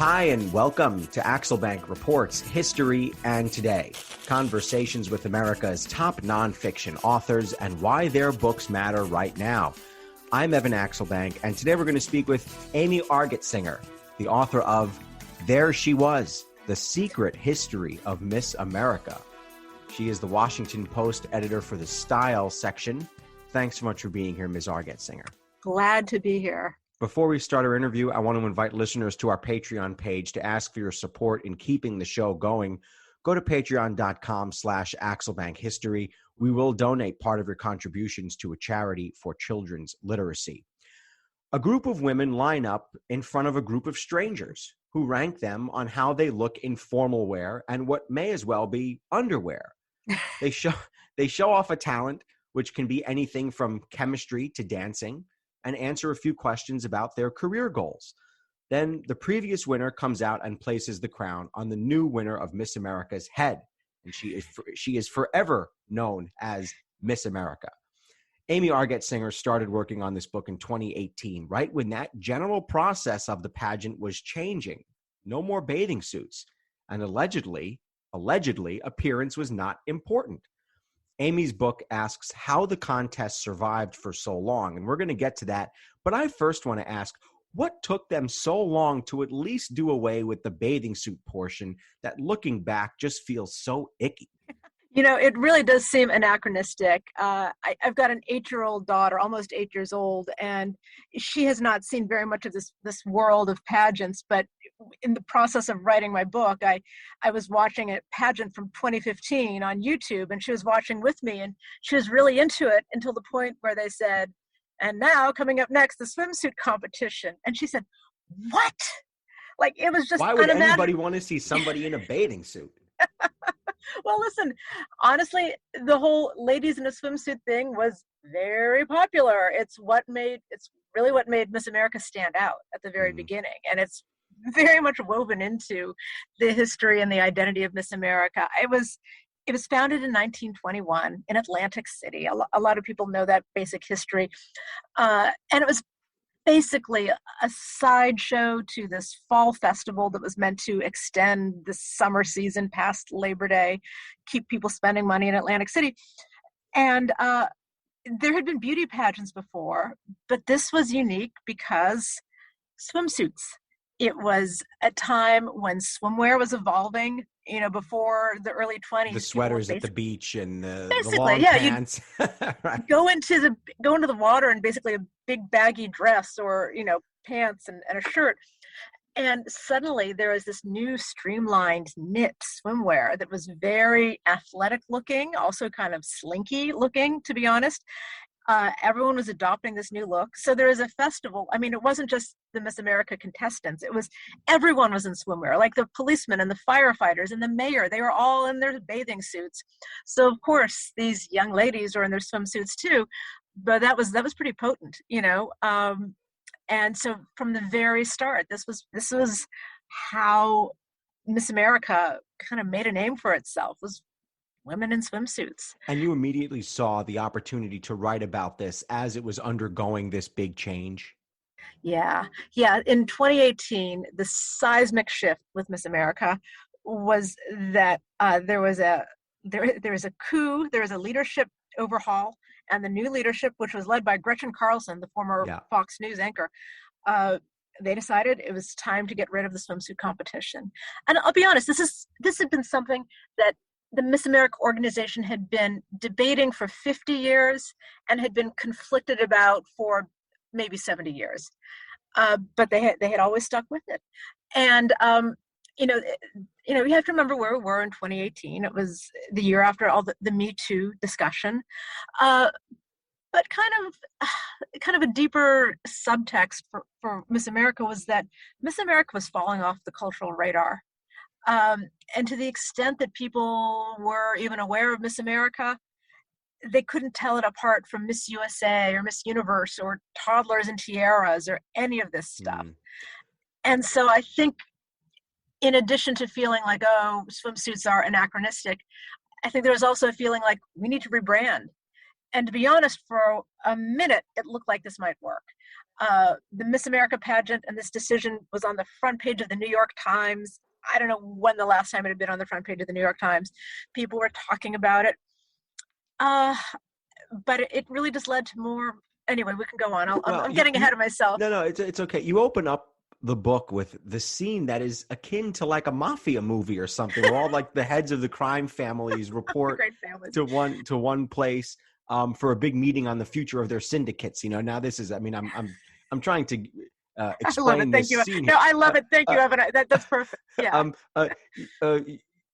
Hi, and welcome to Axelbank Reports History and Today. Conversations with America's top nonfiction authors and why their books matter right now. I'm Evan Axelbank, and today we're going to speak with Amy Argetsinger, the author of There She Was, The Secret History of Miss America. She is the Washington Post editor for the Style section. Thanks so much for being here, Ms. Argetsinger. Glad to be here. Before we start our interview, I want to invite listeners to our Patreon page to ask for your support in keeping the show going. Go to patreon.com/AxelbankHistory. We will donate part of your contributions to a charity for children's literacy. A group of women line up in front of a group of strangers who rank them on how they look in formal wear and what may as well be underwear. They show off a talent, which can be anything from chemistry to dancing, and answer a few questions about their career goals. Then the previous winner comes out and places the crown on the new winner of Miss America's head, and she is forever known as Miss America. Amy Argetsinger started working on this book in 2018, right when that general process of the pageant was changing. No more bathing suits, and allegedly, appearance was not important. Amy's book asks how the contest survived for so long, and we're going to get to that. But I first want to ask, what took them so long to at least do away with the bathing suit portion that, looking back, just feels so icky? You know, it really does seem anachronistic. I've got an 8-year-old daughter, almost 8 years old, and she has not seen very much of this world of pageants. But in the process of writing my book, I was watching a pageant from 2015 on YouTube, and she was watching with me, and she was really into it until the point where they said, "And now, coming up next, the swimsuit competition." And she said, "What?" Like, it was just Why would anybody want to see somebody in a bathing suit? Well, listen, honestly, the whole ladies in a swimsuit thing was very popular. It's really what made Miss America stand out at the very beginning. And it's very much woven into the history and the identity of Miss America. It was founded in 1921 in Atlantic City. A lot of people know that basic history. And it was basically a sideshow to this fall festival that was meant to extend the summer season past Labor Day, keep people spending money in Atlantic City. And there had been beauty pageants before, but this was unique because swimsuits. It was a time when swimwear was evolving, before the early 20s. The sweaters at the beach and the long pants. Right. Go into the water in basically a big baggy dress or, pants and a shirt. And suddenly there was this new streamlined knit swimwear that was very athletic looking, also kind of slinky looking, to be honest. Everyone was adopting this new look. So there was a festival. I mean, it wasn't just the Miss America contestants. Everyone was in swimwear, like the policemen and the firefighters and the mayor. They were all in their bathing suits. So of course, these young ladies were in their swimsuits too. But that was pretty potent, and so from the very start, this was how Miss America kind of made a name for itself, was women in swimsuits. And you immediately saw the opportunity to write about this as it was undergoing this big change? Yeah. In 2018, the seismic shift with Miss America was that there was a coup, there was a leadership overhaul, and the new leadership, which was led by Gretchen Carlson, the former Fox News anchor, they decided it was time to get rid of the swimsuit competition. And I'll be honest, this had been something that the Miss America organization had been debating for 50 years and had been conflicted about for maybe 70 years. But they had always stuck with it. And, you have to remember where we were in 2018. It was the year after all the Me Too discussion. But kind of a deeper subtext for Miss America was that Miss America was falling off the cultural radar. And to the extent that people were even aware of Miss America, they couldn't tell it apart from Miss USA or Miss Universe or Toddlers and Tiaras or any of this stuff. And so I think, in addition to feeling like, oh, swimsuits are anachronistic, I think there was also a feeling like we need to rebrand. And to be honest, for a minute, it looked like this might work. the Miss America pageant and this decision was on the front page of the New York Times. I don't know when the last time it had been on the front page of the New York Times. People were talking about it. But it really just led to more. Anyway, we can go on. I'm getting ahead of myself. No, it's okay. You open up the book with the scene that is akin to like a mafia movie or something, where all like the heads of the crime families report to one place for a big meeting on the future of their syndicates. Now this is. I mean, I'm trying to explain this scene. No, I love it. Thank you, Evan. That's perfect. Yeah.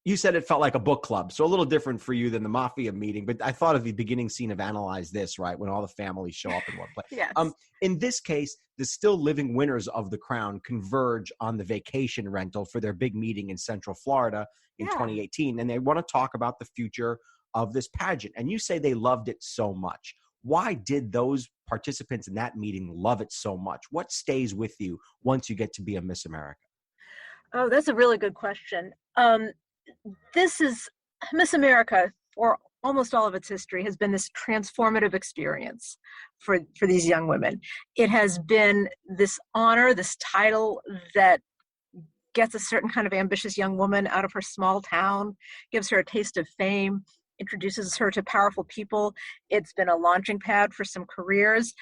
You said it felt like a book club, so a little different for you than the mafia meeting. But I thought of the beginning scene of Analyze This, right, when all the families show up in one place. Yes. In this case, the still living winners of the crown converge on the vacation rental for their big meeting in Central Florida in 2018, and they want to talk about the future of this pageant. And you say they loved it so much. Why did those participants in that meeting love it so much? What stays with you once you get to be a Miss America? Oh, that's a really good question. This is Miss America, for almost all of its history, has been this transformative experience for these young women. It has been this honor, this title that gets a certain kind of ambitious young woman out of her small town, gives her a taste of fame, introduces her to powerful people. It's been a launching pad for some careers.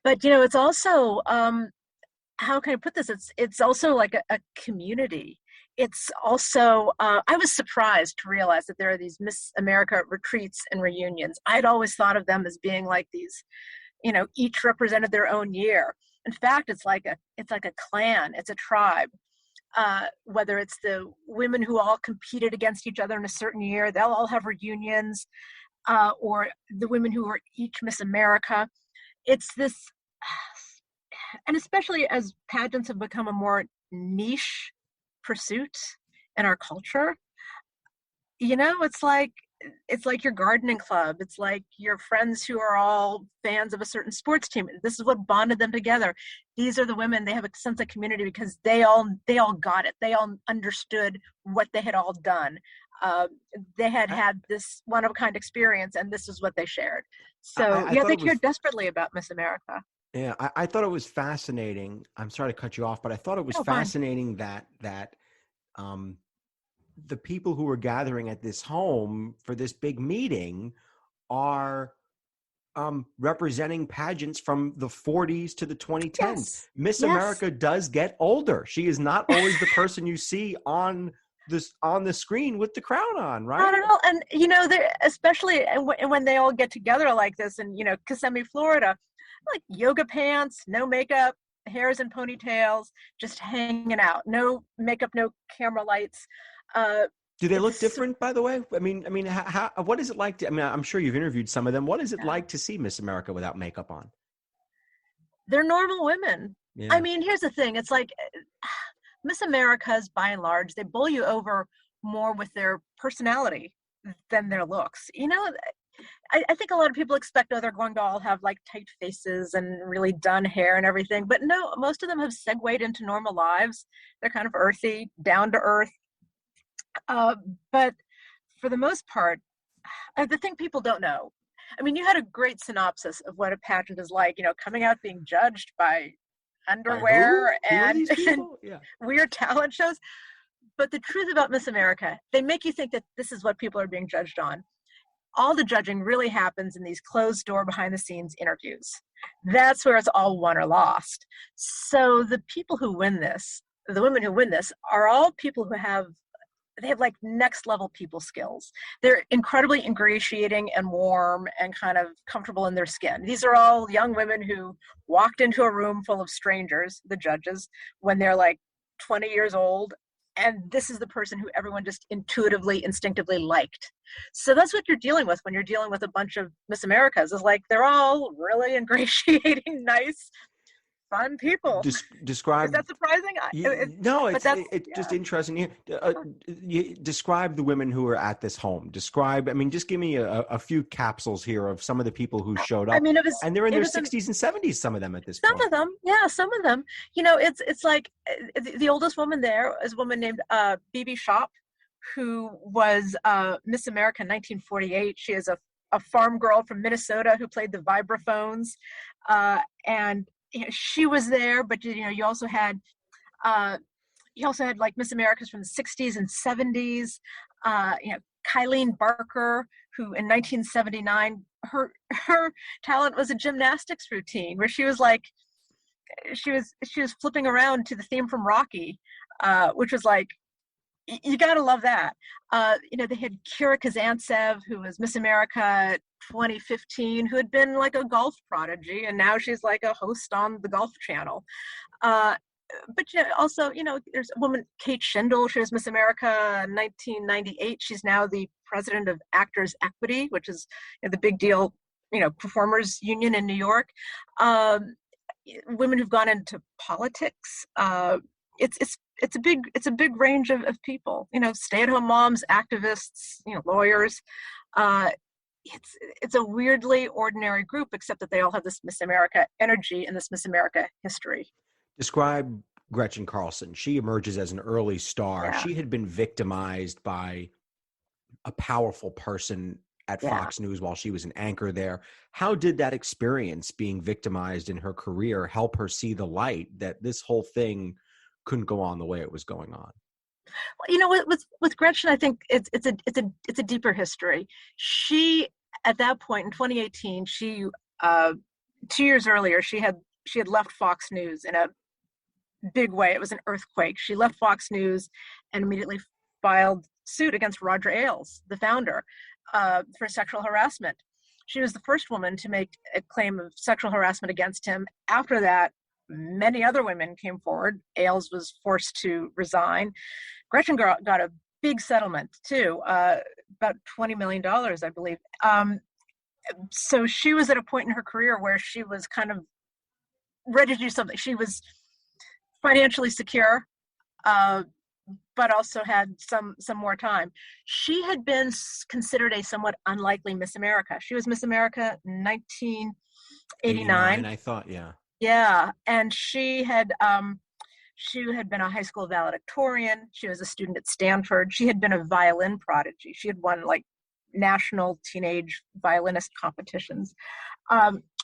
But, it's also, how can I put this? It's also like a community. It's also, I was surprised to realize that there are these Miss America retreats and reunions. I'd always thought of them as being like these, each represented their own year. In fact, it's like a clan, it's a tribe. Whether it's the women who all competed against each other in a certain year, they'll all have reunions, or the women who were each Miss America. It's this, and especially as pageants have become a more niche pursuit in our culture, it's like your gardening club. It's like your friends who are all fans of a certain sports team. This is what bonded them together. These are the women. They have a sense of community because they all got it. They all understood what they had all done. They had this one-of-a-kind experience, and this is what they shared. So they cared desperately about Miss America. Yeah, I thought it was fascinating. I'm sorry to cut you off, but I thought it was fascinating that the people who were gathering at this home for this big meeting are representing pageants from the 40s to the 2010s. Yes. Miss America does get older. She is not always the person you see on the screen with the crown on, right? Not at all. And especially when they all get together like this in Kissimmee, Florida, like yoga pants, no makeup, hairs and ponytails, just hanging out. No makeup, no camera lights. Do they look different, by the way? I mean, how, what is it like I'm sure you've interviewed some of them. What is it like to see Miss America without makeup on? They're normal women. Yeah. I mean, here's the thing. It's like Miss Americas, by and large, they bowl you over more with their personality than their looks. I think a lot of people expect, they're going to all have like tight faces and really done hair and everything. But no, most of them have segued into normal lives. They're kind of earthy, down to earth. But for the most part, the thing people don't know, I mean, you had a great synopsis of what a pageant is like, coming out being judged by underwear and weird talent shows. But the truth about Miss America, they make you think that this is what people are being judged on. All the judging really happens in these closed door behind the scenes interviews. That's where it's all won or lost. So the people who win this, the women who win this, are all people who have like next level people skills. They're incredibly ingratiating and warm and kind of comfortable in their skin. These are all young women who walked into a room full of strangers, the judges, when they're like 20 years old. And this is the person who everyone just intuitively, instinctively liked. So that's what you're dealing with when you're dealing with a bunch of Miss Americas. Is like they're all really ingratiating, nice, fun people. Describe. Is that surprising? No, it's just interesting. You describe the women who are at this home. Just give me a few capsules here of some of the people who showed up. And they're in their 60s and 70s, some of them at this point. Some of them. It's like the oldest woman there is a woman named Bibi Shop, who was Miss America in 1948. She is a farm girl from Minnesota who played the vibraphones. And she was there, but you also had like Miss Americas from the 60s and 70s. Kylene Barker, who in 1979, her talent was a gymnastics routine where she was like, she was flipping around to the theme from Rocky, which was like, you gotta love that. They had Kira Kazantsev, who was Miss America 2015, who had been like a golf prodigy, and now she's like a host on the Golf Channel. But also, there's a woman, Kate Schindel. She was Miss America 1998. She's now the president of Actors Equity, which is the big deal, performers union in New York. Women who've gone into politics. It's a big range of people. Stay-at-home moms, activists, lawyers. It's a weirdly ordinary group, except that they all have this Miss America energy and this Miss America history. Describe Gretchen Carlson. She emerges as an early star. Yeah. She had been victimized by a powerful person at Fox News while she was an anchor there. How did that experience, being victimized in her career, help her see the light that this whole thing couldn't go on the way it was going on? Well, with Gretchen, I think it's a deeper history. She, at that point in 2018, she 2 years earlier, she had left Fox News in a big way. It was an earthquake. She left Fox News and immediately filed suit against Roger Ailes, the founder, for sexual harassment. She was the first woman to make a claim of sexual harassment against him. After that, many other women came forward. Ailes was forced to resign. Gretchen got a big settlement too, about $20 million, I believe. So she was at a point in her career where she was kind of ready to do something. She was financially secure, but also had some more time. She had been considered a somewhat unlikely Miss America. She was Miss America 1989. I thought, yeah. Yeah, and she had been a high school valedictorian. She was a student at Stanford. She had been a violin prodigy. She had won like national teenage violinist competitions.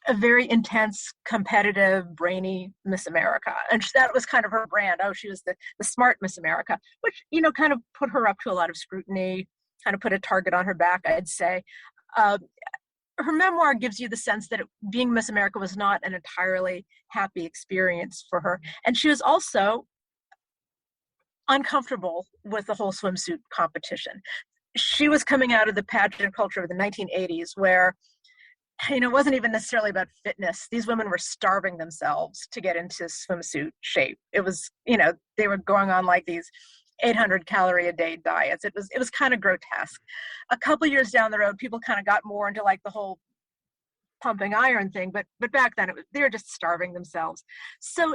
A very intense, competitive, brainy Miss America. And that was kind of her brand. Oh, she was the smart Miss America, which, kind of put her up to a lot of scrutiny, kind of put a target on her back, I'd say. Her memoir gives you the sense that being Miss America was not an entirely happy experience for her. And she was also uncomfortable with the whole swimsuit competition. She was coming out of the pageant culture of the 1980s where, it wasn't even necessarily about fitness. These women were starving themselves to get into swimsuit shape. It was, they were going on like these 800 calorie a day diets. It was kind of grotesque. A couple years down the road, people kind of got more into like the whole pumping iron thing, but back then they were just starving themselves. So,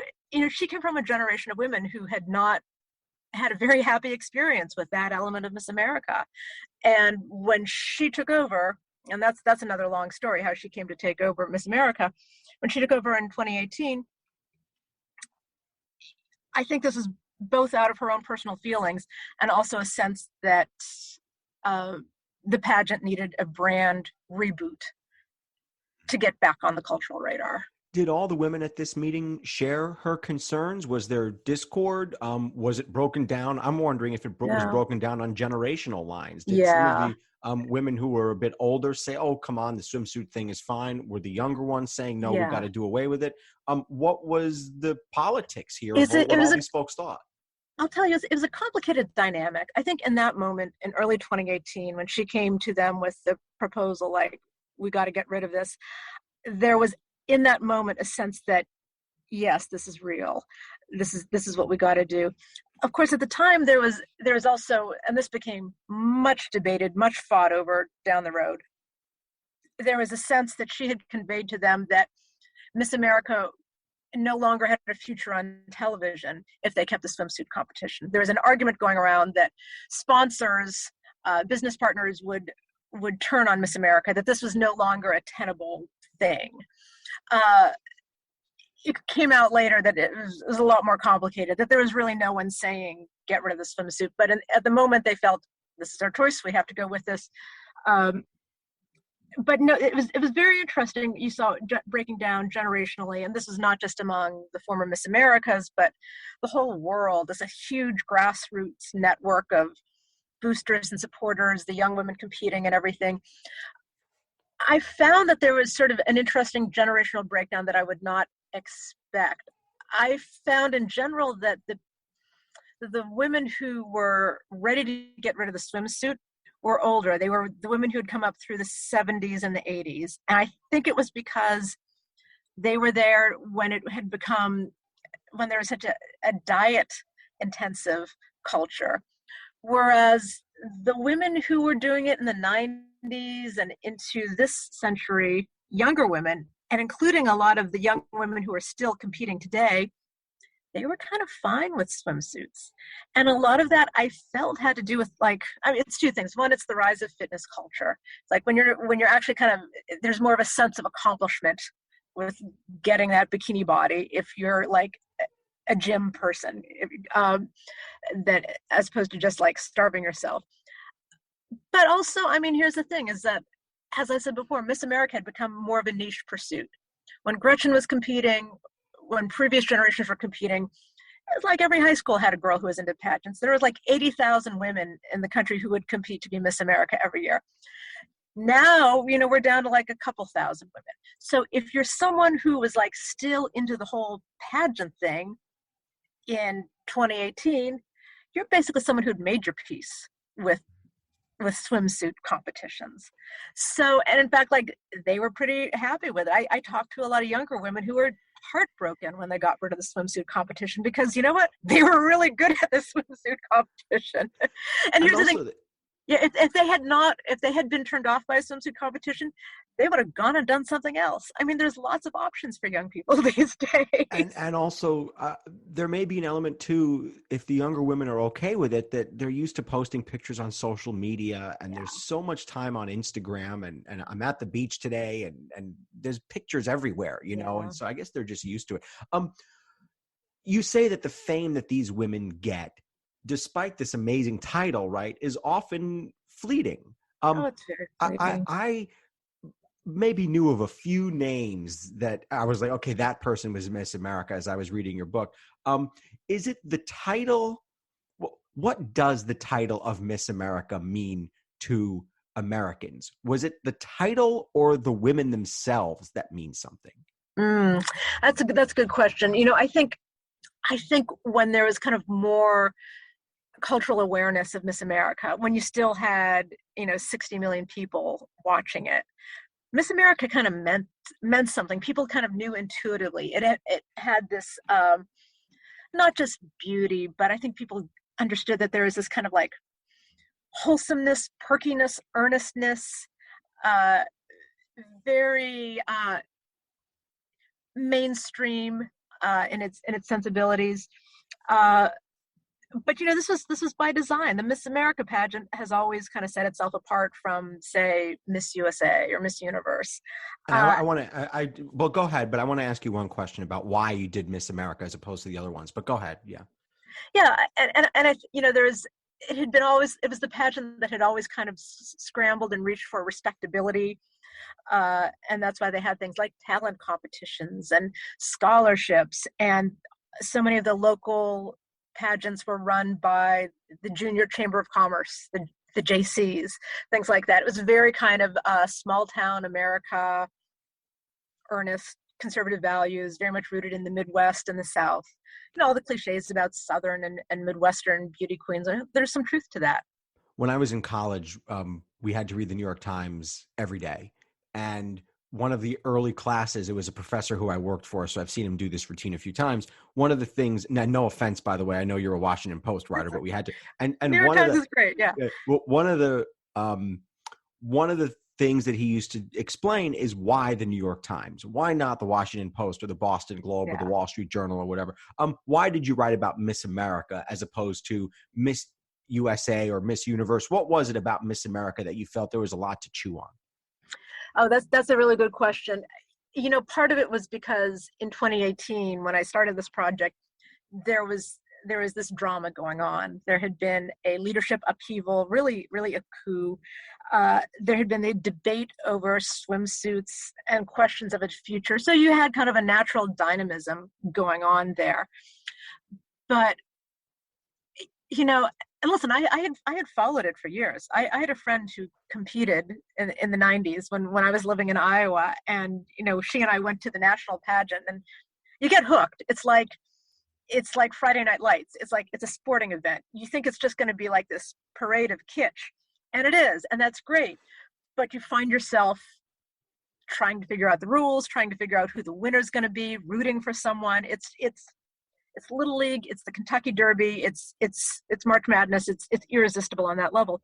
she came from a generation of women who had not had a very happy experience with that element of Miss America. And when she took over, and that's another long story, how she came to take over Miss America. When she took over in 2018, I think this is both out of her own personal feelings and also a sense that the pageant needed a brand reboot to get back on the cultural radar. Did all the women at this meeting share her concerns? Was there discord? Was it broken down? I'm wondering if it was broken down on generational lines. Did some of the women who were a bit older say, oh, come on, the swimsuit thing is fine? Were the younger ones saying, no, we got to do away with it? What was the politics here? What all these folks thought? I'll tell you, it was a complicated dynamic. I think in that moment, in early 2018, when she came to them with the proposal, like, we got to get rid of this, there was in that moment a sense that, yes, this is real. This is what we got to do. Of course, at the time, there was also, and this became much debated, much fought over down the road, there was a sense that she had conveyed to them that Miss America no longer had a future on television if they kept the swimsuit competition. There was an argument going around that sponsors, business partners would turn on Miss America, that this was no longer a tenable thing. It came out later that it was a lot more complicated, that there was really no one saying, get rid of the swimsuit. But at the moment, they felt, this is our choice, we have to go with this. but no, it was very interesting. You saw breaking down generationally, and this is not just among the former Miss Americas, but the whole world. There's a huge grassroots network of boosters and supporters, the young women competing and everything. I found that there was sort of an interesting generational breakdown that I would not expect. I found in general that the women who were ready to get rid of the swimsuit were older. They were the women who had come up through the 70s and the 80s. And I think it was because they were there when it had become, when there was such a diet intensive culture. Whereas the women who were doing it in the 90s and into this century, younger women, and including a lot of the young women who are still competing today, they were kind of fine with swimsuits. And a lot of that I felt had to do with, like, I mean, it's two things. One, it's the rise of fitness culture. It's like when you're actually kind of, there's more of a sense of accomplishment with getting that bikini body if you're like a gym person, that as opposed to just like starving yourself. But also, I mean, here's the thing is that, as I said before, Miss America had become more of a niche pursuit. When Gretchen was competing, when previous generations were competing, it's like every high school had a girl who was into pageants. There was like 80,000 women in the country who would compete to be Miss America every year. Now, we're down to like a couple thousand women. So if you're someone who was like still into the whole pageant thing in 2018, you're basically someone who'd made your peace with swimsuit competitions. So, and in fact, like, they were pretty happy with it. I talked to a lot of younger women who were heartbroken when they got rid of the swimsuit competition, because you know what? They were really good at the swimsuit competition. And here's the thing. Yeah, if they had been turned off by a swimsuit competition, they would have gone and done something else. I mean, there's lots of options for young people these days. And also, there may be an element too, if the younger women are okay with it, that they're used to posting pictures on social media, and there's so much time on Instagram, and I'm at the beach today, and there's pictures everywhere, and so I guess they're just used to it. You say that the fame that these women get, despite this amazing title, right, is often fleeting. It's very fleeting. I maybe knew of a few names that I was like, okay, that person was Miss America as I was reading your book. Is it the title? What does the title of Miss America mean to Americans? Was it the title or the women themselves that mean something? That's a good question. I think when there was kind of more cultural awareness of Miss America, when you still had 60 million people watching it, Miss America kind of meant something. People kind of knew intuitively. It had this not just beauty, but I think people understood that there was this kind of like wholesomeness, perkiness, earnestness, very mainstream in its sensibilities. But this was by design. The Miss America pageant has always kind of set itself apart from, say, Miss USA or Miss Universe. And I want to, well, go ahead, but I want to ask you one question about why you did Miss America as opposed to the other ones. But go ahead, yeah. Yeah, and it was the pageant that had always kind of scrambled and reached for respectability. And that's why they had things like talent competitions and scholarships, and so many of the local pageants were run by the Junior Chamber of Commerce, the JCs, things like that. It was very kind of small town America, earnest conservative values, very much rooted in the Midwest and the South. All the cliches about Southern and Midwestern beauty queens, there's some truth to that. When I was in college, we had to read the New York Times every day. And one of the early classes, it was a professor who I worked for, so I've seen him do this routine a few times. One of the things, now, no offense, by the way, I know you're a Washington Post writer, but we had to, and New York Times is great, yeah. One of the things that he used to explain is why the New York Times, why not the Washington Post or the Boston Globe or the Wall Street Journal or whatever. Why did you write about Miss America as opposed to Miss USA or Miss Universe? What was it about Miss America that you felt there was a lot to chew on? Oh, that's a really good question. Part of it was because in 2018, when I started this project, there was there was this drama going on. There had been a leadership upheaval, really, really a coup. There had been a debate over swimsuits and questions of its future. So you had kind of a natural dynamism going on there. But, you know, and listen, I had followed it for years. I had a friend who competed in the 90s when I was living in Iowa. And, you know, she and I went to the national pageant, and you get hooked. It's like Friday Night Lights. It's a sporting event. You think it's just going to be like this parade of kitsch, and it is, and that's great. But you find yourself trying to figure out the rules, trying to figure out who the winner's going to be, rooting for someone. It's Little League, it's the Kentucky Derby, it's March Madness. It's irresistible on that level.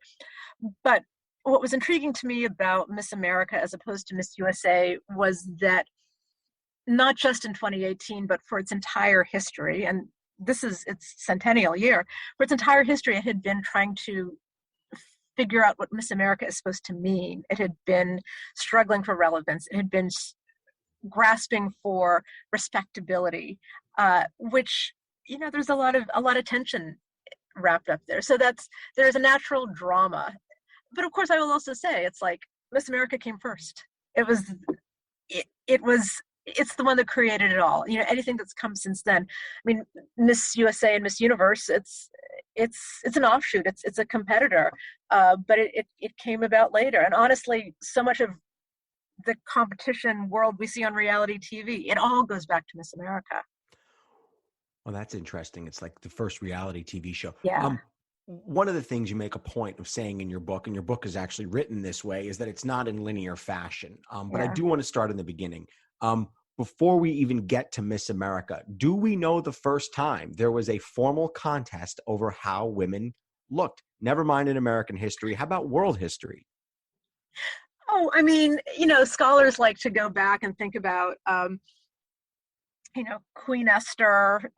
But what was intriguing to me about Miss America as opposed to Miss USA was that not just in 2018, but for its entire history, and this is its centennial year, for its entire history, it had been trying to figure out what Miss America is supposed to mean. It had been struggling for relevance. It had been grasping for respectability, which, you know, there's a lot of tension wrapped up there. So there's a natural drama. But of course, I will also say it's like Miss America came first. It's the one that created it all. You know, anything that's come since then. I mean, Miss USA and Miss Universe, it's an offshoot. It's a competitor, but it came about later. And honestly, so much of the competition world we see on reality TV, it all goes back to Miss America. Well, that's interesting. It's like the first reality TV show. Yeah. One of the things you make a point of saying in your book, and your book is actually written this way, is that it's not in linear fashion. But I do want to start in the beginning. Before we even get to Miss America, do we know the first time there was a formal contest over how women looked? Never mind in American history. How about world history? Oh, I mean, you know, scholars like to go back and think about, you know, Queen Esther,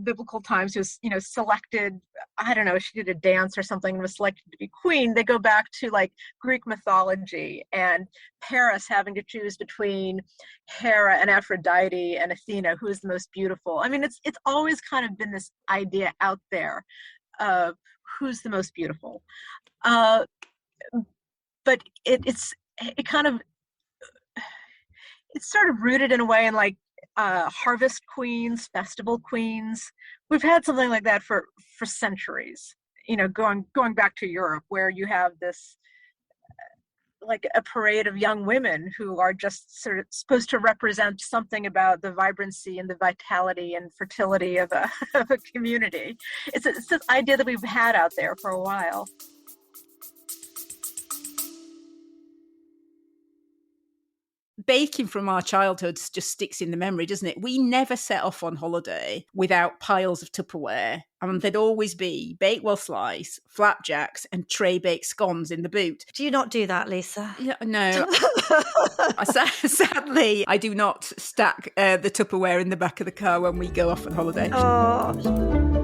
biblical times, was, you know, selected, I don't know, she did a dance or something and was selected to be queen. They go back to like Greek mythology and Paris having to choose between Hera and Aphrodite and Athena, who is the most beautiful. I mean, it's always kind of been this idea out there of who's the most beautiful. But it's sort of rooted in a way in like harvest queens, festival queens. We've had something like that for centuries. You know, going back to Europe, where you have this like a parade of young women who are just sort of supposed to represent something about the vibrancy and the vitality and fertility of a community. It's this idea that we've had out there for a while. Baking from our childhoods just sticks in the memory, doesn't it? We never set off on holiday without piles of Tupperware. And there'd always be Bakewell slice, flapjacks, and tray baked scones in the boot. Do you not do that, Lisa? No. Sadly, I do not stack the Tupperware in the back of the car when we go off on holiday. Oh.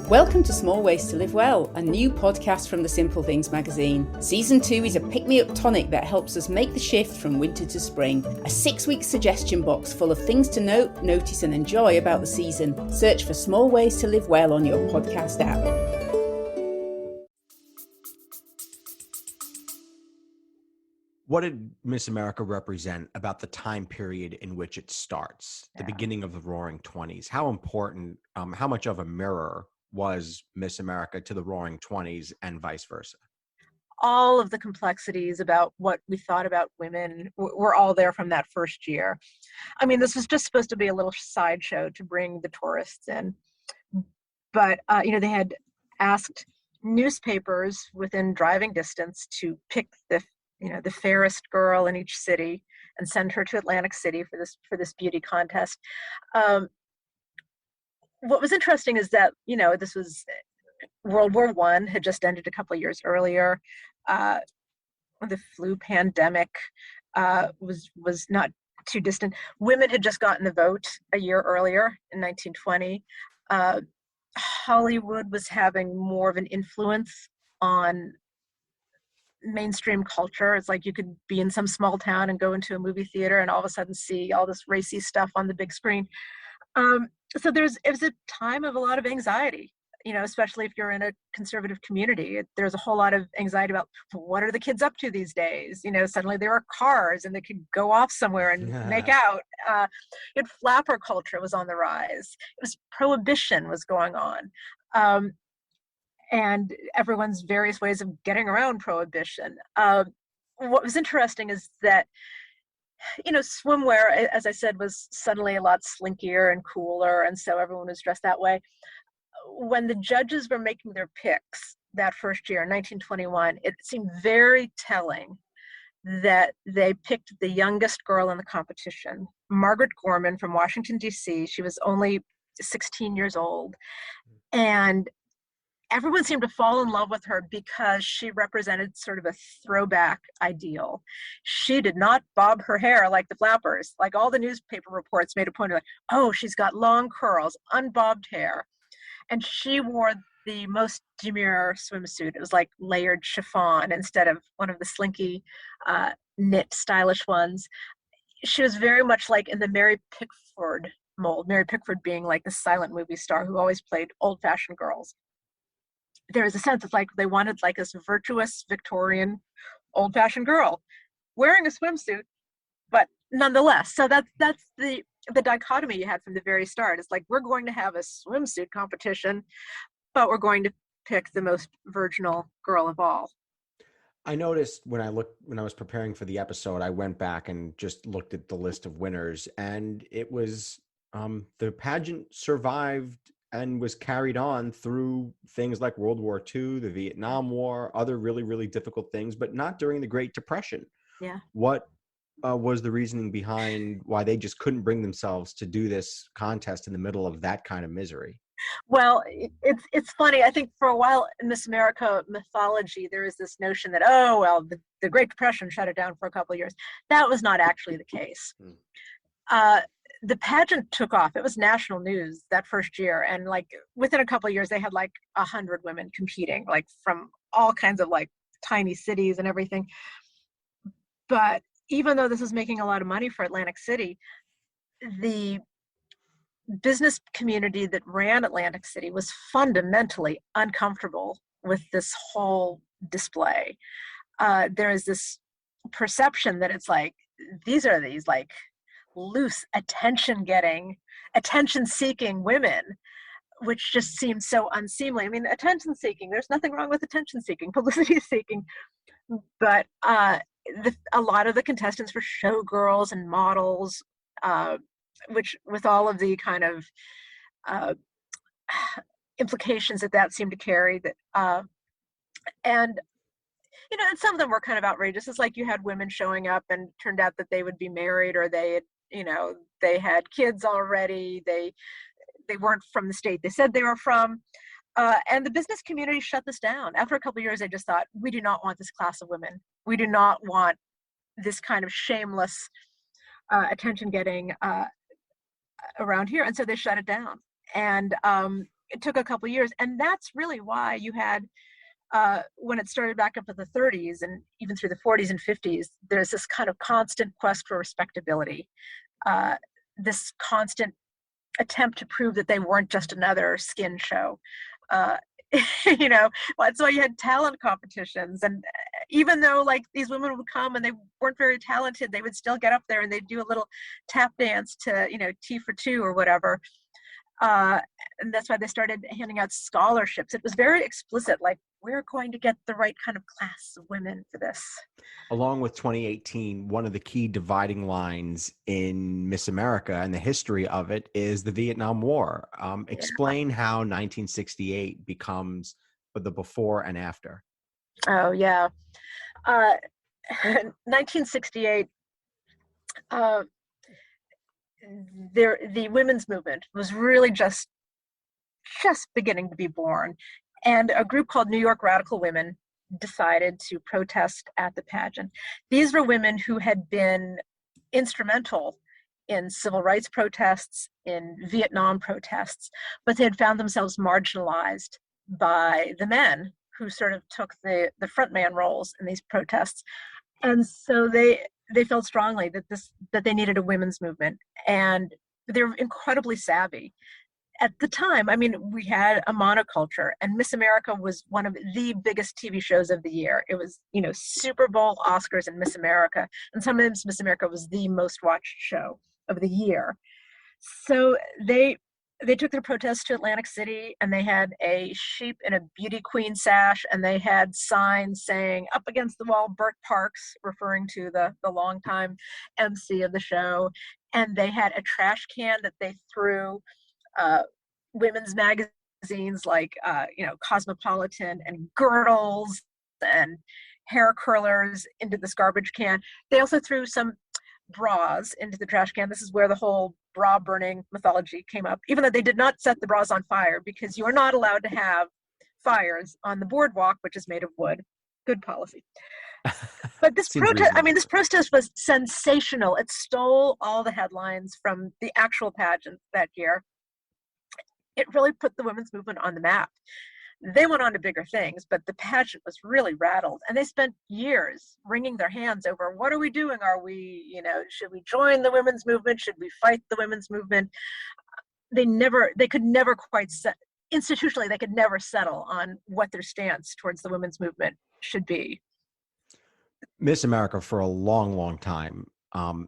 Welcome to Small Ways to Live Well, a new podcast from the Simple Things magazine. Season 2 is a pick-me-up tonic that helps us make the shift from winter to spring. A 6-week suggestion box full of things to note, notice and enjoy about the season. Search for Small Ways to Live Well on your podcast app. What did Miss America represent about the time period in which it starts, the beginning of the Roaring 20s? How important, how much of a mirror was Miss America to the Roaring 20s and vice versa? All of the complexities about what we thought about women were all there from that first year. I mean, this was just supposed to be a little sideshow to bring the tourists in. But, you know, they had asked newspapers within driving distance to pick the fairest girl in each city and send her to Atlantic City for this beauty contest. What was interesting is that, you know, this was World War I had just ended a couple of years earlier. The flu pandemic was not too distant. Women had just gotten the vote a year earlier in 1920. Hollywood was having more of an influence on mainstream culture. It's like you could be in some small town and go into a movie theater and all of a sudden see all this racy stuff on the big screen. So it was a time of a lot of anxiety, especially if you're in a conservative community. There's a whole lot of anxiety about what are the kids up to these days. Suddenly there are cars and they could go off somewhere and make out. Flapper culture was on the rise. It was prohibition was going on. And everyone's various ways of getting around prohibition. What was interesting is that swimwear, as I said, was suddenly a lot slinkier and cooler, and so everyone was dressed that way. When the judges were making their picks that first year, in 1921, it seemed very telling that they picked the youngest girl in the competition, Margaret Gorman from Washington, D.C. She was only 16 years old, and everyone seemed to fall in love with her because she represented sort of a throwback ideal. She did not bob her hair like the flappers. Like all the newspaper reports made a point of like, oh, she's got long curls, unbobbed hair. And she wore the most demure swimsuit. It was like layered chiffon instead of one of the slinky knit stylish ones. She was very much like in the Mary Pickford mold, Mary Pickford being like the silent movie star who always played old-fashioned girls. There is a sense of like they wanted like this virtuous Victorian old-fashioned girl wearing a swimsuit, but nonetheless. So that's the dichotomy you had from the very start. It's like, we're going to have a swimsuit competition, but we're going to pick the most virginal girl of all. I noticed when I was preparing for the episode, I went back and just looked at the list of winners, and it was the pageant survived and was carried on through things like World War II, the Vietnam War, other really, really difficult things, but not during the Great Depression. Yeah. What was the reasoning behind why they just couldn't bring themselves to do this contest in the middle of that kind of misery? Well, it's funny. I think for a while in Miss America mythology, there is this notion that, oh, well, the Great Depression shut it down for a couple of years. That was not actually the case. The pageant took off. It was national news that first year. And like within a couple of years, they had like 100 women competing, like from all kinds of like tiny cities and everything. But even though this was making a lot of money for Atlantic City, the business community that ran Atlantic City was fundamentally uncomfortable with this whole display. There is this perception that it's like, these are these like loose, attention-seeking women, which just seems so unseemly. I mean, attention-seeking, there's nothing wrong with attention-seeking, publicity-seeking, but a lot of the contestants were showgirls and models, which with all of the kind of implications that seemed to carry, and some of them were kind of outrageous. It's like you had women showing up and turned out that they would be married, or they had kids already. They weren't from the state they said they were from. And the business community shut this down. After a couple of years, they just thought, we do not want this class of women. We do not want this kind of shameless attention-getting around here. And so they shut it down. And it took a couple of years. And that's really why you had, when it started back up in the 30s and even through the 40s and 50s, there's this kind of constant quest for respectability, this constant attempt to prove that they weren't just another skin show. That's why you had talent competitions. And even though like these women would come and they weren't very talented, they would still get up there and they'd do a little tap dance to, Tea for Two or whatever. And that's why they started handing out scholarships. It was very explicit, like, we're going to get the right kind of class of women for this. Along with 2018, one of the key dividing lines in Miss America and the history of it is the Vietnam War. Explain how 1968 becomes the before and after. Oh, yeah. 1968, the women's movement was really just beginning to be born. And a group called New York Radical Women decided to protest at the pageant. These were women who had been instrumental in civil rights protests, in Vietnam protests, but they had found themselves marginalized by the men who sort of took the frontman roles in these protests. And so they felt strongly that they needed a women's movement. And they were incredibly savvy. At the time, I mean, we had a monoculture, and Miss America was one of the biggest TV shows of the year. It was, Super Bowl, Oscars, and Miss America. And sometimes Miss America was the most watched show of the year. So they took their protest to Atlantic City, and they had a sheep in a beauty queen sash, and they had signs saying "Up Against the Wall, Burt Parks," referring to the longtime MC of the show. And they had a trash can that they threw women's magazines like Cosmopolitan and Girdles and hair curlers into this garbage can. They also threw some bras into the trash can. This is where the whole bra burning mythology came up, even though they did not set the bras on fire, because you are not allowed to have fires on the boardwalk, which is made of wood. Good policy. But this protest was sensational. It stole all the headlines from the actual pageant that year. It really put the women's movement on the map. They went on to bigger things, but the pageant was really rattled, and they spent years wringing their hands over, what are we doing? Are we, should we join the women's movement? Should we fight the women's movement? They could never quite institutionally, they could never settle on what their stance towards the women's movement should be. Miss America for a long, long time.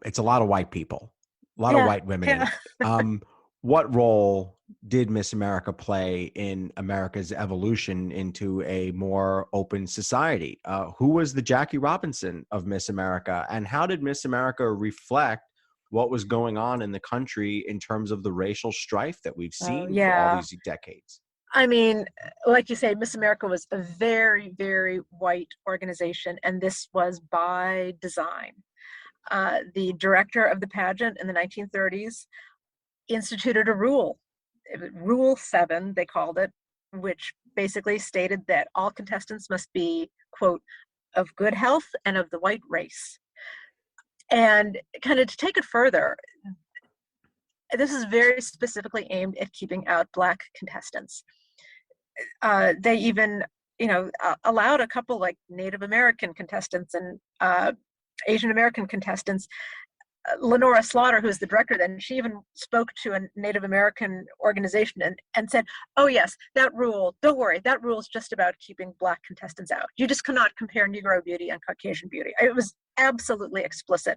It's a lot of white people, a lot of white women in it. What role did Miss America play in America's evolution into a more open society? Who was the Jackie Robinson of Miss America, and how did Miss America reflect what was going on in the country in terms of the racial strife that we've seen for all these decades? I mean, like you say, Miss America was a very, very white organization, and this was by design. The director of the pageant in the 1930s instituted a rule, Rule 7, they called it, which basically stated that all contestants must be, quote, of good health and of the white race. And kind of to take it further, this is very specifically aimed at keeping out Black contestants. They even, allowed a couple like Native American contestants and Asian American contestants. Lenora Slaughter, who's the director then, she even spoke to a Native American organization and said, oh yes, that rule, don't worry, that rule is just about keeping Black contestants out. You just cannot compare Negro beauty and Caucasian beauty. It was absolutely explicit.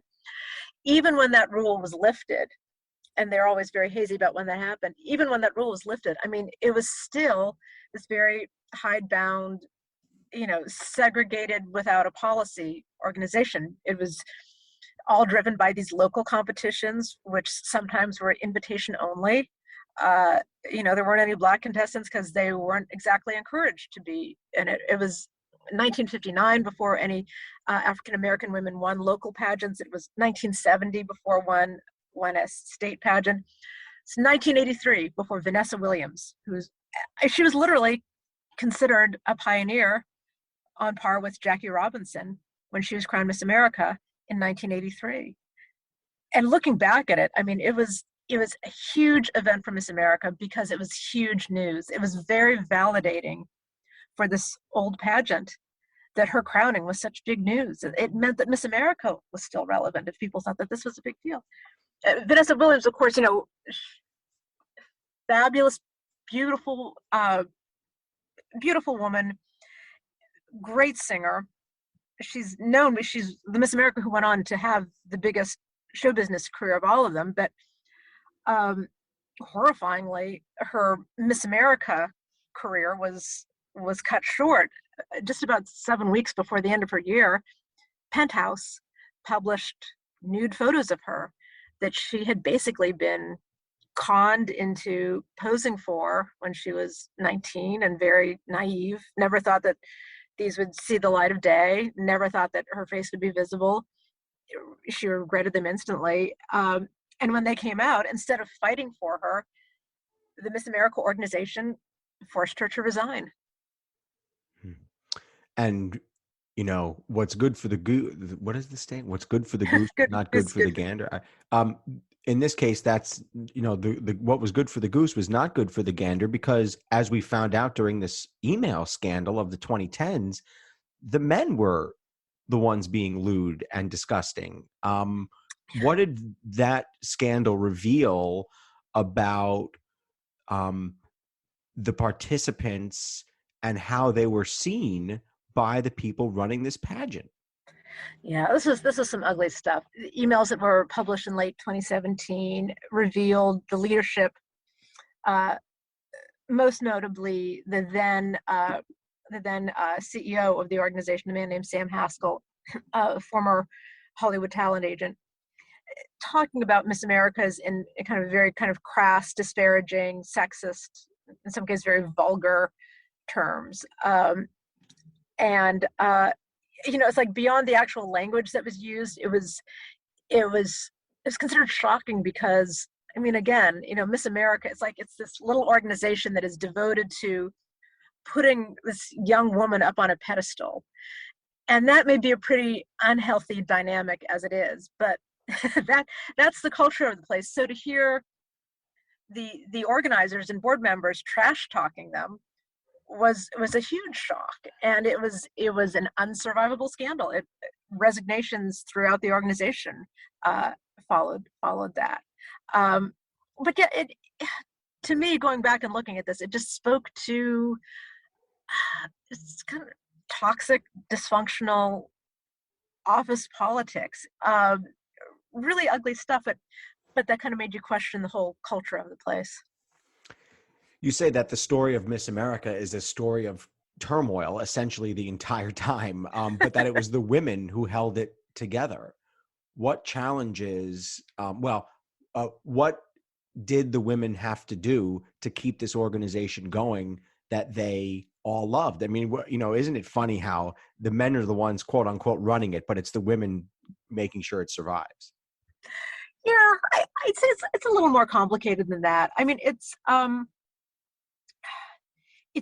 Even when that rule was lifted, and they're always very hazy about when that happened, even when that rule was lifted, I mean, it was still this very hidebound, segregated without a policy organization. It was all driven by these local competitions, which sometimes were invitation only. There weren't any Black contestants because they weren't exactly encouraged to be in it. It was 1959 before any African-American women won local pageants. It was 1970 before one won a state pageant. It's 1983 before Vanessa Williams, she was literally considered a pioneer on par with Jackie Robinson when she was crowned Miss America in 1983. And looking back at it, I mean, it was a huge event for Miss America because it was huge news. It was very validating for this old pageant that her crowning was such big news. It meant that Miss America was still relevant if people thought that this was a big deal. Vanessa Williams, of course, fabulous, beautiful, beautiful woman, great singer. She's the Miss America who went on to have the biggest show business career of all of them, but horrifyingly, her Miss America career was cut short. Just about 7 weeks before the end of her year, Penthouse published nude photos of her that she had basically been conned into posing for when she was 19 and very naive, never thought that these would see the light of day, never thought that her face would be visible. She regretted them instantly. And when they came out, instead of fighting for her, the Miss America organization forced her to resign. And, what's good for the goose, what is the saying? What's good for the goose, not good for the gander. In this case, that's, what was good for the goose was not good for the gander, because as we found out during this email scandal of the 2010s, the men were the ones being lewd and disgusting. What did that scandal reveal about the participants and how they were seen by the people running this pageant? Yeah, this is some ugly stuff. Emails that were published in late 2017 revealed the leadership, most notably the then CEO of the organization, a man named Sam Haskell, a former Hollywood talent agent, talking about Miss Americas in a kind of very kind of crass, disparaging, sexist, in some cases very vulgar terms. And it's like beyond the actual language that was used, it was considered shocking because, I mean, again, Miss America, it's this little organization that is devoted to putting this young woman up on a pedestal. And that may be a pretty unhealthy dynamic as it is, but that's the culture of the place. So to hear the organizers and board members trash talking them was a huge shock, and it was an unsurvivable scandal. Resignations throughout the organization followed that. But yeah, to me, going back and looking at this, it just spoke to it's kind of toxic, dysfunctional office politics. Really ugly stuff, but that kind of made you question the whole culture of the place. You say that the story of Miss America is a story of turmoil essentially the entire time, but that it was the women who held it together. What challenges, what did the women have to do to keep this organization going that they all loved? I mean, isn't it funny how the men are the ones, quote unquote, running it, but it's the women making sure it survives? Yeah, I'd say it's a little more complicated than that. I mean, it's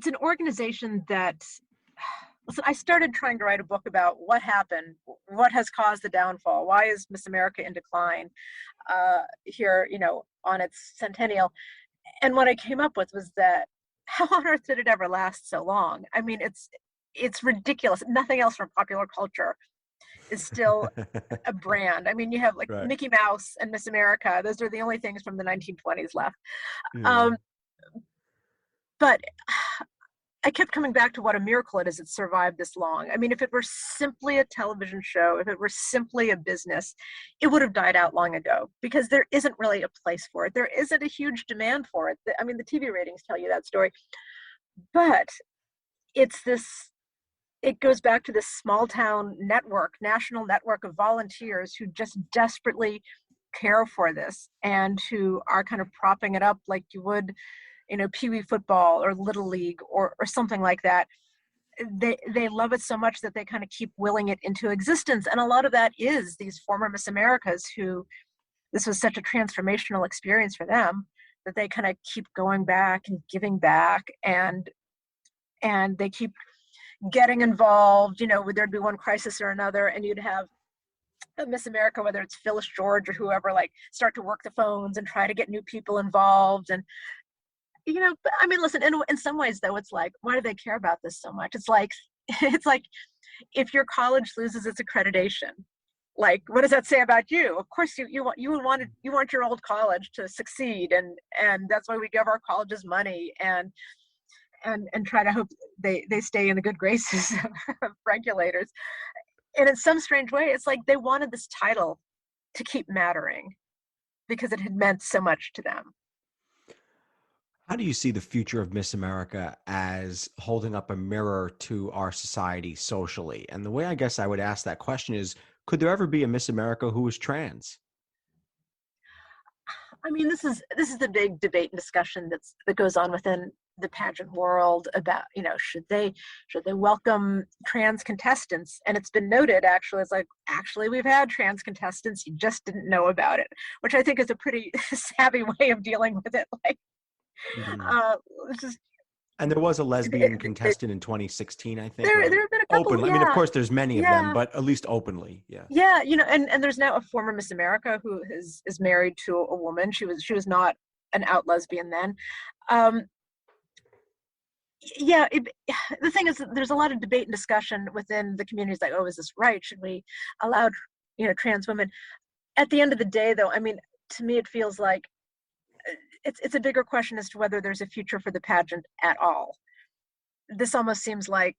an organization that, listen, I started trying to write a book about what happened, what has caused the downfall, why is Miss America in decline here, on its centennial. And what I came up with was that how on earth did it ever last so long? I mean, it's ridiculous. Nothing else from popular culture is still a brand. I mean, you have like Right. Mickey Mouse and Miss America. Those are the only things from the 1920s left. Yeah. But I kept coming back to what a miracle it is it survived this long. I mean, if it were simply a television show, if it were simply a business, it would have died out long ago because there isn't really a place for it. There isn't a huge demand for it. I mean, the TV ratings tell you that story. But it goes back to this small town network, national network of volunteers who just desperately care for this and who are kind of propping it up like you would, Pee Wee football or Little League or something like that. They love it so much that they kind of keep willing it into existence. And a lot of that is these former Miss Americas who this was such a transformational experience for them that they kind of keep going back and giving back and they keep getting involved, there'd be one crisis or another and you'd have Miss America, whether it's Phyllis George or whoever, like start to work the phones and try to get new people involved. And but I mean, listen, in some ways though, it's like, why do they care about this so much? It's like if your college loses its accreditation, like, what does that say about you? Of course, you want your old college to succeed, and that's why we give our colleges money and try to hope they stay in the good graces of regulators. And in some strange way, it's like they wanted this title to keep mattering because it had meant so much to them. How do you see the future of Miss America as holding up a mirror to our society socially? And the way I guess I would ask that question is, could there ever be a Miss America who is trans? I mean, this is the big debate and discussion that goes on within the pageant world about, should they welcome trans contestants? And it's been noted, actually, we've had trans contestants, you just didn't know about it, which I think is a pretty savvy way of dealing with it. Like, and there was a lesbian contestant in 2016, I think. There right? have been a couple. Openly. Yeah. I mean, of course, there's many of them, but at least openly, yeah. Yeah, and there's now a former Miss America who is married to a woman. She was not an out lesbian then. The thing is, there's a lot of debate and discussion within the communities. Like, oh, is this right? Should we allow, trans women? at the end of the day, though, I mean, to me, it feels like it's a bigger question as to whether there's a future for the pageant at all. This almost seems like,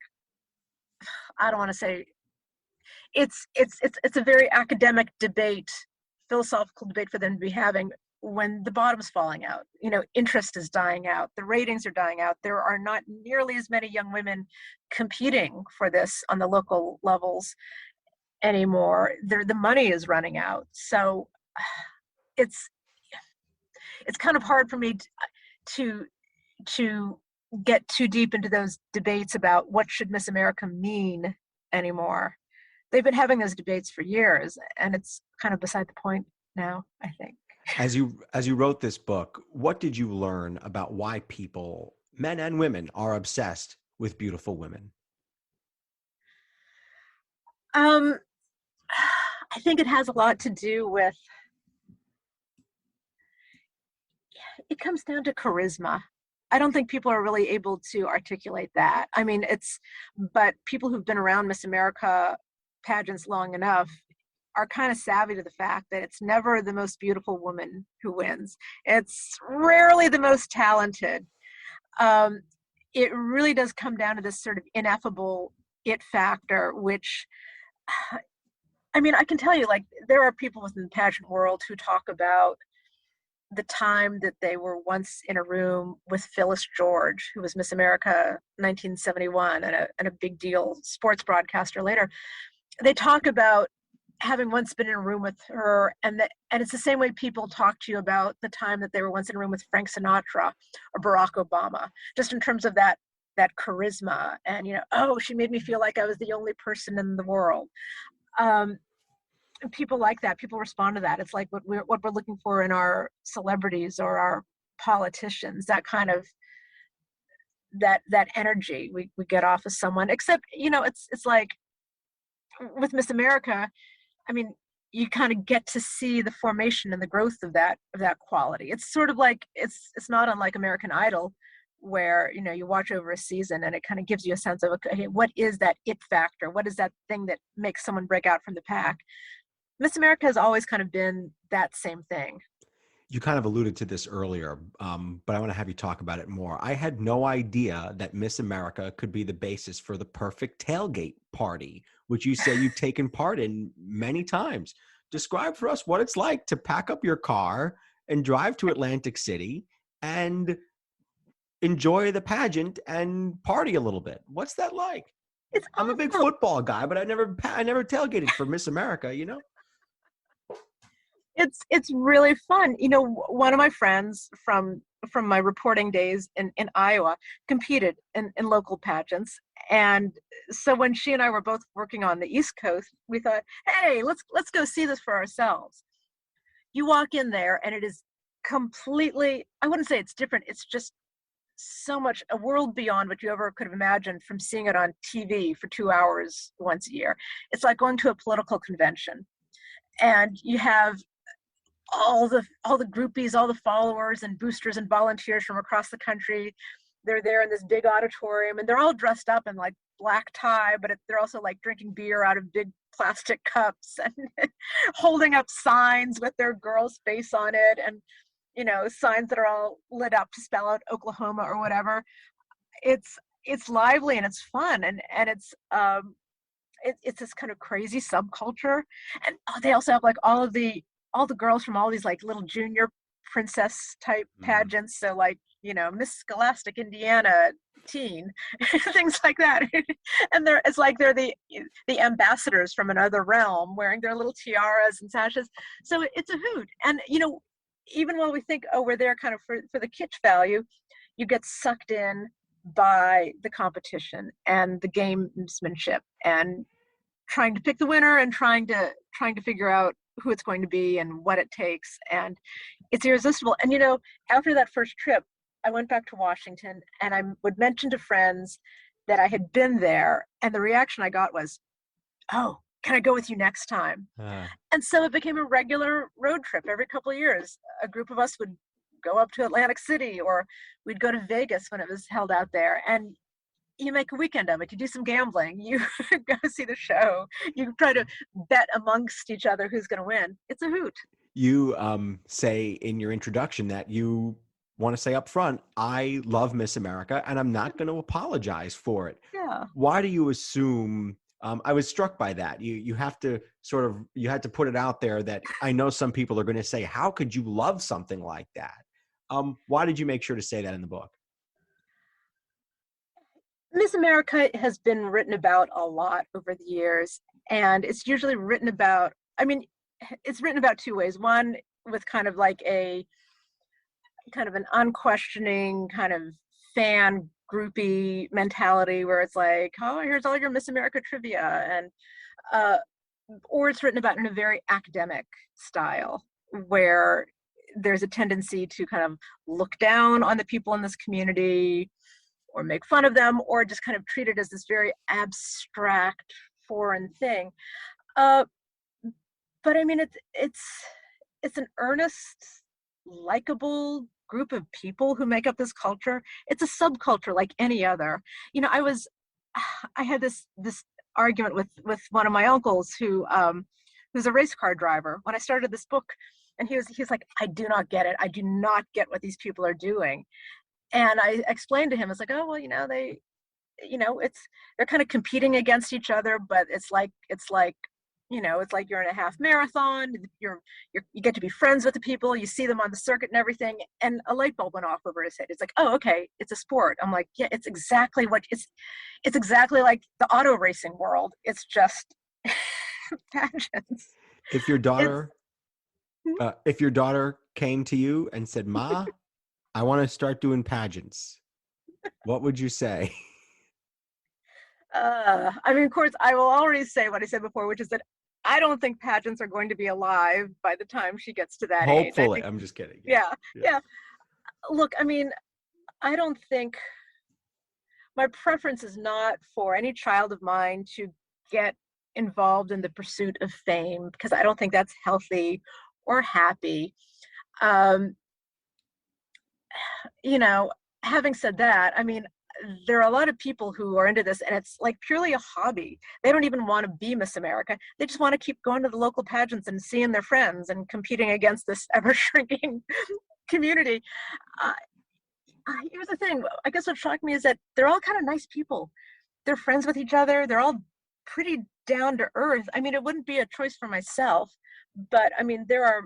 I don't want to say, it's a very academic debate, philosophical debate for them to be having when the bottom's falling out. You know, interest is dying out, the ratings are dying out. There are not nearly as many young women competing for this on the local levels anymore. The money is running out. So it's kind of hard for me to get too deep into those debates about what should Miss America mean anymore. They've been having those debates for years, and it's kind of beside the point now, I think. As you wrote this book, what did you learn about why people, men and women, are obsessed with beautiful women? I think it has a lot to do with, it comes down to charisma. I don't think people are really able to articulate that. I mean, but people who've been around Miss America pageants long enough are kind of savvy to the fact that it's never the most beautiful woman who wins. It's rarely the most talented. It really does come down to this sort of ineffable it factor, which, I mean, I can tell you, like, there are people within the pageant world who talk about the time that they were once in a room with Phyllis George, who was Miss America 1971 and a big deal sports broadcaster later. They talk about having once been in a room with her, and it's the same way people talk to you about the time that they were once in a room with Frank Sinatra or Barack Obama, just in terms of that charisma and, you know, oh, she made me feel like I was the only person in the world. People like that. People respond to that. It's like what we're looking for in our celebrities or our politicians, that kind of that energy we get off of someone. Except, you know, it's like with Miss America, I mean, you kind of get to see the formation and the growth of that quality. It's sort of like, it's not unlike American Idol, where, you know, you watch over a season and it kind of gives you a sense of, okay, what is that it factor? What is that thing that makes someone break out from the pack? Miss America has always kind of been that same thing. You kind of alluded to this earlier, but I want to have you talk about it more. I had no idea that Miss America could be the basis for the perfect tailgate party, which you say you've taken part in many times. Describe for us what it's like to pack up your car and drive to Atlantic City and enjoy the pageant and party a little bit. What's that like? I'm a big football guy, but I never tailgated for Miss America, you know? It's really fun. You know, one of my friends from my reporting days in Iowa competed in local pageants. And so when she and I were both working on the East Coast, we thought, hey, let's go see this for ourselves. You walk in there and it is completely, I wouldn't say it's different. It's just so much a world beyond what you ever could have imagined from seeing it on TV for 2 hours once a year. It's like going to a political convention, and you have all the groupies, all the followers and boosters and volunteers from across the country. They're there in this big auditorium, and they're all dressed up in like black tie, but they're also like drinking beer out of big plastic cups and holding up signs with their girl's face on it, and, you know, signs that are all lit up to spell out Oklahoma or whatever. It's lively and it's fun, and it's this kind of crazy subculture. And they also have like all the girls from all these like little junior princess type pageants. So like, you know, Miss Scholastic Indiana teen, things like that. And it's like they're the ambassadors from another realm, wearing their little tiaras and sashes. So it's a hoot. And, you know, even while we think, oh, we're there kind of for the kitsch value, you get sucked in by the competition and the gamesmanship and trying to pick the winner and trying to figure out who it's going to be and what it takes. And it's irresistible. And, you know, after that first trip, I went back to Washington, and I would mention to friends that I had been there, and the reaction I got was, oh, can I go with you next time? And so it became a regular road trip. Every couple of years, a group of us would go up to Atlantic City, or we'd go to Vegas when it was held out there. And you make a weekend of it. You do some gambling. You go see the show. You try to bet amongst each other who's going to win. It's a hoot. You say in your introduction that you want to say up front, I love Miss America and I'm not going to apologize for it. Yeah. Why do you assume? I was struck by that. You have to you had to put it out there that I know some people are going to say, how could you love something like that? Why did you make sure to say that in the book? Miss America has been written about a lot over the years, and it's usually written about, it's written about two ways. One, with kind of like an unquestioning kind of fan groupie mentality where it's like, oh, here's all your Miss America trivia, and or it's written about in a very academic style where there's a tendency to kind of look down on the people in this community or make fun of them, or just kind of treat it as this very abstract foreign thing. But I mean, it's an earnest, likable group of people who make up this culture. It's a subculture like any other. You know, I had this argument with one of my uncles who's a race car driver when I started this book, and he's like, I do not get it. I do not get what these people are doing. And I explained to him, it's like, oh, well, they're kind of competing against each other, but it's like you're in a half marathon. You get to be friends with the people. You see them on the circuit and everything. And a light bulb went off over his head. It's like, oh, okay, it's a sport. I'm like, yeah, it's exactly it's exactly like the auto racing world. It's just pageants. If your daughter came to you and said, Ma, I want to start doing pageants, what would you say? Of course, I will already say what I said before, which is that I don't think pageants are going to be alive by the time she gets to that age. Hopefully. I'm just kidding. Yeah. Look, I don't think my preference is not for any child of mine to get involved in the pursuit of fame, because I don't think that's healthy or happy. Having said that, there are a lot of people who are into this, and it's like purely a hobby. They don't even want to be Miss America. They just want to keep going to the local pageants and seeing their friends and competing against this ever-shrinking community. Here's the thing. I guess what shocked me is that they're all kind of nice people. They're friends with each other. They're all pretty down to earth. It wouldn't be a choice for myself, but there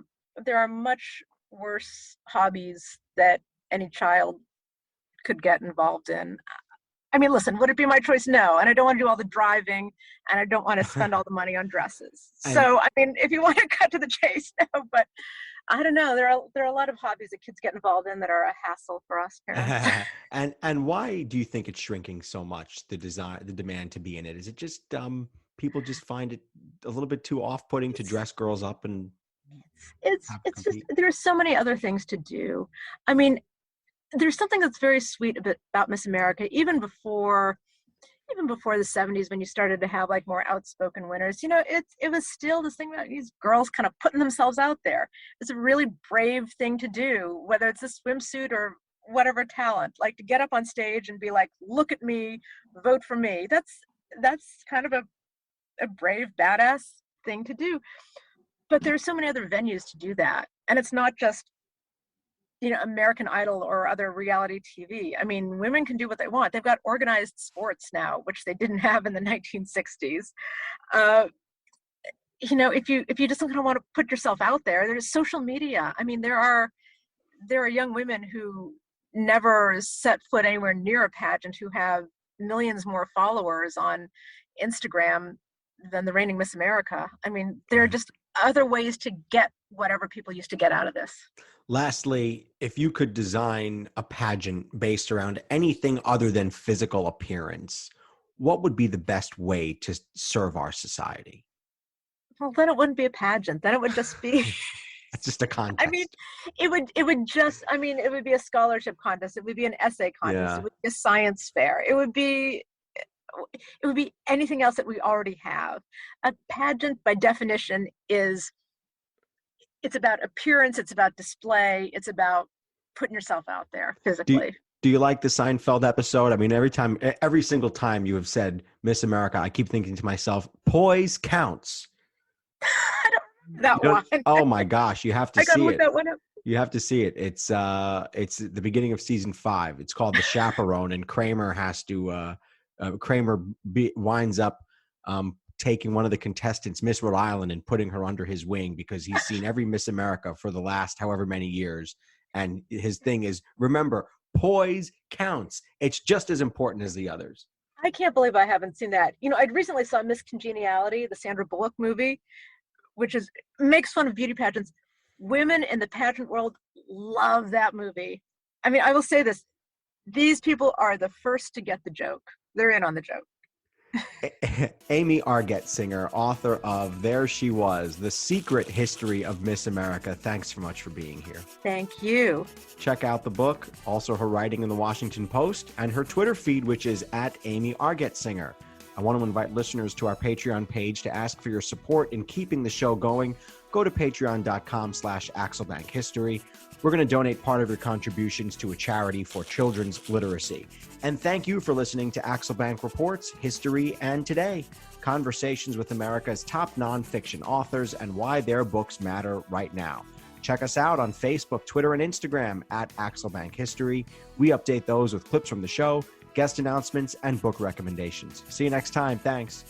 are much worse hobbies that any child could get involved in. Listen, would it be my choice? No. And I don't want to do all the driving, and I don't want to spend all the money on dresses. So, if you want to cut to the chase, no, but I don't know. There are a lot of hobbies that kids get involved in that are a hassle for us parents. And why do you think it's shrinking so much, the demand to be in it? Is it just people just find it a little bit too off-putting to dress girls up and it's just, there's so many other things to do. There's something that's very sweet about Miss America, even before the 70s, when you started to have like more outspoken winners. It was still this thing about these girls kind of putting themselves out there. It's a really brave thing to do, whether it's a swimsuit or whatever talent, like to get up on stage and be like, look at me, vote for me. That's kind of a brave, badass thing to do. But there's so many other venues to do that. And it's not just American Idol or other reality TV. Women can do what they want. They've got organized sports now, which they didn't have in the 1960s. If you just don't want to put yourself out there, there's social media. There are young women who never set foot anywhere near a pageant who have millions more followers on Instagram than the reigning Miss America. There are just other ways to get whatever people used to get out of this. Lastly, if you could design a pageant based around anything other than physical appearance, what would be the best way to serve our society? Well, then it wouldn't be a pageant. Then it would just be it's just a contest. It would be a scholarship contest. It would be an essay contest. Yeah. It would be a science fair. It would be anything else that we already have. A pageant, by definition, it's about appearance, it's about display, it's about putting yourself out there physically. Do you like the Seinfeld episode? I mean, every single time you have said Miss America, I keep thinking to myself, poise counts. I don't remember that one. Oh my gosh, you have to I gotta see look it. that one up. You have to see it. It's the beginning of season 5. It's called The Chaperone, and Kramer has to winds up taking one of the contestants, Miss Rhode Island, and putting her under his wing because he's seen every Miss America for the last however many years. And his thing is, remember, poise counts. It's just as important as the others. I can't believe I haven't seen that. You know, I recently saw Miss Congeniality, the Sandra Bullock movie, which makes fun of beauty pageants. Women in the pageant world love that movie. I mean, I will say this. These people are the first to get the joke. They're in on the joke. Amy Argetsinger, author of There She Was, The Secret History of Miss America. Thanks so much for being here. Thank you. Check out the book, also her writing in the Washington Post, and her Twitter feed, which is at Amy Argetsinger. I want to invite listeners to our Patreon page to ask for your support in keeping the show going. Go to patreon.com/AxelBankHistory. We're going to donate part of your contributions to a charity for children's literacy. And thank you for listening to Axel Bank Reports, History and Today, conversations with America's top nonfiction authors and why their books matter right now. Check us out on Facebook, Twitter, and Instagram at Axel Bank History. We update those with clips from the show, guest announcements, and book recommendations. See you next time. Thanks.